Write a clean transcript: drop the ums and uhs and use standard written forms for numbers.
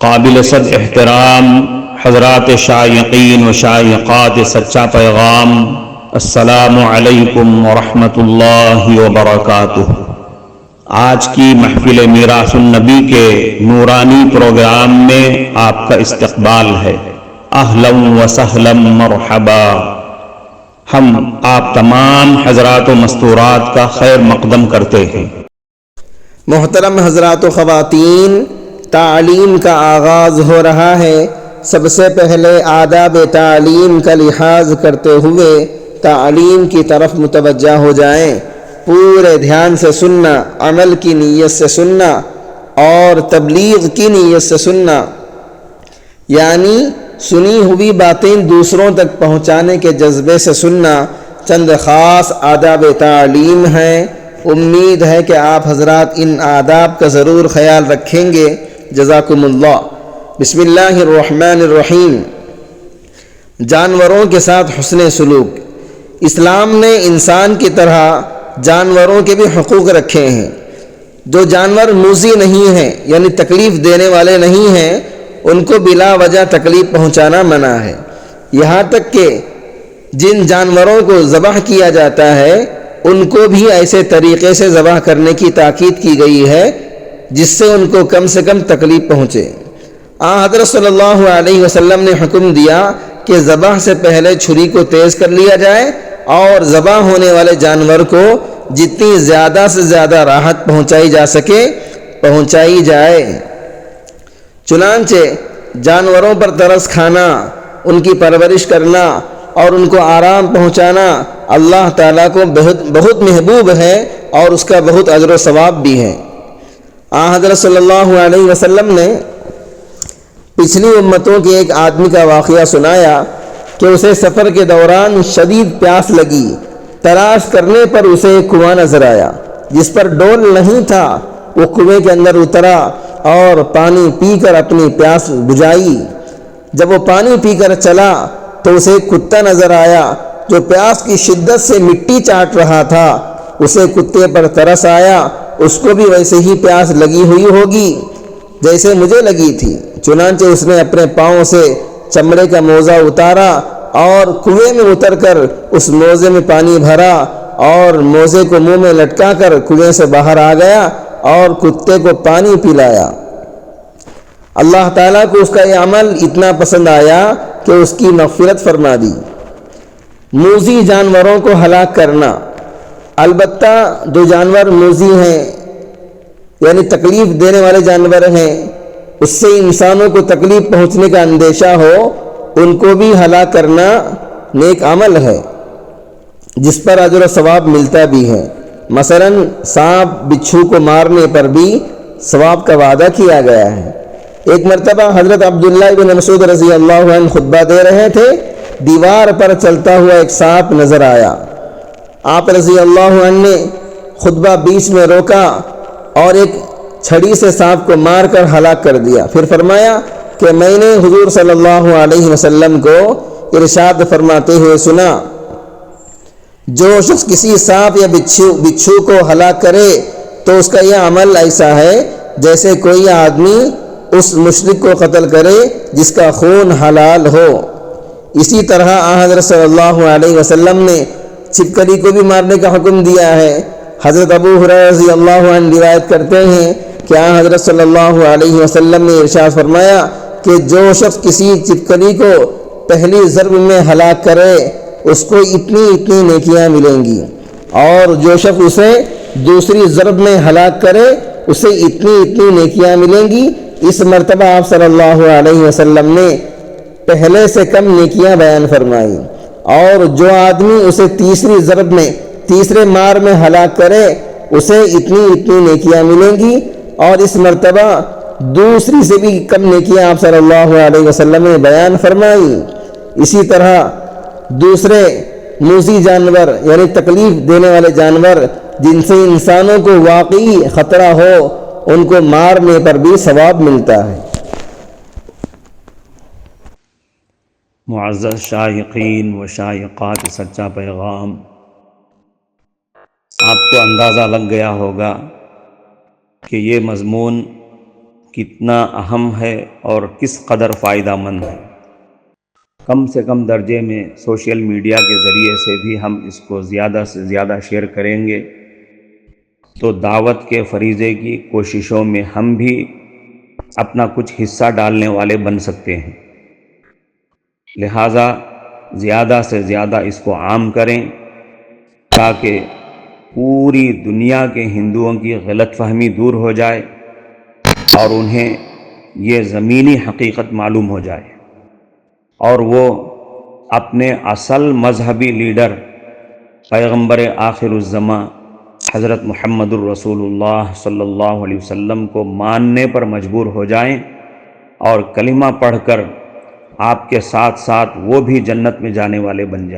قابل صد احترام حضرات شائقین و شائقات سچا پیغام، السلام علیکم ورحمۃ اللہ وبرکاتہ۔ آج کی محفل میراث النبی کے نورانی پروگرام میں آپ کا استقبال ہے۔ اہلا و سہلا مرحبا۔ ہم آپ تمام حضرات و مستورات کا خیر مقدم کرتے ہیں۔ محترم حضرات و خواتین، تعلیم کا آغاز ہو رہا ہے۔ سب سے پہلے آداب تعلیم کا لحاظ کرتے ہوئے تعلیم کی طرف متوجہ ہو جائیں۔ پورے دھیان سے سننا، عمل کی نیت سے سننا اور تبلیغ کی نیت سے سننا، یعنی سنی ہوئی باتیں دوسروں تک پہنچانے کے جذبے سے سننا۔ چند خاص آداب تعلیم ہیں، امید ہے کہ آپ حضرات ان آداب کا ضرور خیال رکھیں گے۔ جزاکم اللہ۔ بسم اللہ الرحمن الرحیم۔ جانوروں کے ساتھ حسن سلوک۔ اسلام نے انسان کی طرح جانوروں کے بھی حقوق رکھے ہیں۔ جو جانور موذی نہیں ہیں، یعنی تکلیف دینے والے نہیں ہیں، ان کو بلا وجہ تکلیف پہنچانا منع ہے۔ یہاں تک کہ جن جانوروں کو ذبح کیا جاتا ہے ان کو بھی ایسے طریقے سے ذبح کرنے کی تاکید کی گئی ہے جس سے ان کو کم سے کم تکلیف پہنچے۔ حضرت صلی اللہ علیہ وسلم نے حکم دیا کہ ذبح سے پہلے چھری کو تیز کر لیا جائے اور ذبح ہونے والے جانور کو جتنی زیادہ سے زیادہ راحت پہنچائی جا سکے پہنچائی جائے۔ چنانچہ جانوروں پر ترس کھانا، ان کی پرورش کرنا اور ان کو آرام پہنچانا اللہ تعالیٰ کو بہت محبوب ہے اور اس کا بہت اجر و ثواب بھی ہے۔ حضرت صلی اللہ علیہ وسلم نے پچھلی امتوں کے ایک آدمی کا واقعہ سنایا کہ اسے سفر کے دوران شدید پیاس لگی۔ تلاش کرنے پر اسے ایک کنواں نظر آیا جس پر ڈول نہیں تھا۔ وہ کنویں کے اندر اترا اور پانی پی کر اپنی پیاس بجھائی۔ جب وہ پانی پی کر چلا تو اسے ایک کتا نظر آیا جو پیاس کی شدت سے مٹی چاٹ رہا تھا۔ اسے کتے پر ترس آیا، اس کو بھی ویسے ہی پیاس لگی ہوئی ہوگی جیسے مجھے لگی تھی۔ چنانچہ اس نے اپنے پاؤں سے چمڑے کا موزہ اتارا اور کنویں میں اتر کر اس موزے میں پانی بھرا اور موزے کو منہ میں لٹکا کر کنویں سے باہر آ گیا اور کتے کو پانی پلایا۔ اللہ تعالیٰ کو اس کا یہ عمل اتنا پسند آیا کہ اس کی مغفرت فرما دی۔ موذی جانوروں کو ہلاک کرنا۔ البتہ جو جانور موذی ہیں، یعنی تکلیف دینے والے جانور ہیں، اس سے انسانوں کو تکلیف پہنچنے کا اندیشہ ہو، ان کو بھی ہلاک کرنا نیک عمل ہے جس پر اجر و ثواب ملتا بھی ہے۔ مثلا سانپ بچھو کو مارنے پر بھی ثواب کا وعدہ کیا گیا ہے۔ ایک مرتبہ حضرت عبداللہ بن مسعود رضی اللہ عنہ خطبہ دے رہے تھے۔ دیوار پر چلتا ہوا ایک سانپ نظر آیا۔ آپ رضی اللہ عنہ نے خطبہ بیچ میں روکا اور ایک چھڑی سے سانپ کو مار کر ہلاک کر دیا۔ پھر فرمایا کہ میں نے حضور صلی اللہ علیہ وسلم کو ارشاد فرماتے ہوئے سنا، جو شخص کسی سانپ یا بچھو کو ہلاک کرے تو اس کا یہ عمل ایسا ہے جیسے کوئی آدمی اس مشرک کو قتل کرے جس کا خون حلال ہو۔ اسی طرح حضرت صلی اللہ علیہ وسلم نے چھپکلی کو بھی مارنے کا حکم دیا ہے۔ حضرت ابو ہریرہ رضی اللہ عنہ روایت کرتے ہیں کہ حضرت صلی اللہ علیہ وسلم نے ارشاد فرمایا کہ جو شخص کسی چھپکلی کو پہلی ضرب میں ہلاک کرے اس کو اتنی نیکیاں ملیں گی، اور جو شخص اسے دوسری ضرب میں ہلاک کرے اسے اتنی نیکیاں ملیں گی۔ اس مرتبہ آپ صلی اللہ علیہ وسلم نے پہلے سے کم نیکیاں بیان فرمائی، اور جو آدمی اسے تیسری ضرب میں، تیسرے مار میں ہلاک کرے اسے اتنی نیکیاں ملیں گی، اور اس مرتبہ دوسری سے بھی کم نیکیاں آپ صلی اللہ علیہ وسلم نے بیان فرمائی۔ اسی طرح دوسرے موذی جانور یعنی تکلیف دینے والے جانور جن سے انسانوں کو واقعی خطرہ ہو ان کو مارنے پر بھی ثواب ملتا ہے۔ معزز شائقین و شائقات سچا پیغام، آپ کو اندازہ لگ گیا ہوگا کہ یہ مضمون کتنا اہم ہے اور کس قدر فائدہ مند ہے۔ کم سے کم درجے میں سوشل میڈیا کے ذریعے سے بھی ہم اس کو زیادہ سے زیادہ شیئر کریں گے تو دعوت کے فریضے کی کوششوں میں ہم بھی اپنا کچھ حصہ ڈالنے والے بن سکتے ہیں۔ لہٰذا زیادہ سے زیادہ اس کو عام کریں تاکہ پوری دنیا کے ہندوؤں کی غلط فہمی دور ہو جائے اور انہیں یہ زمینی حقیقت معلوم ہو جائے، اور وہ اپنے اصل مذہبی لیڈر پیغمبر آخر الزماں حضرت محمد الرسول اللہ صلی اللہ علیہ وسلم کو ماننے پر مجبور ہو جائیں اور کلمہ پڑھ کر آپ کے ساتھ ساتھ وہ بھی جنت میں جانے والے بن جائیں۔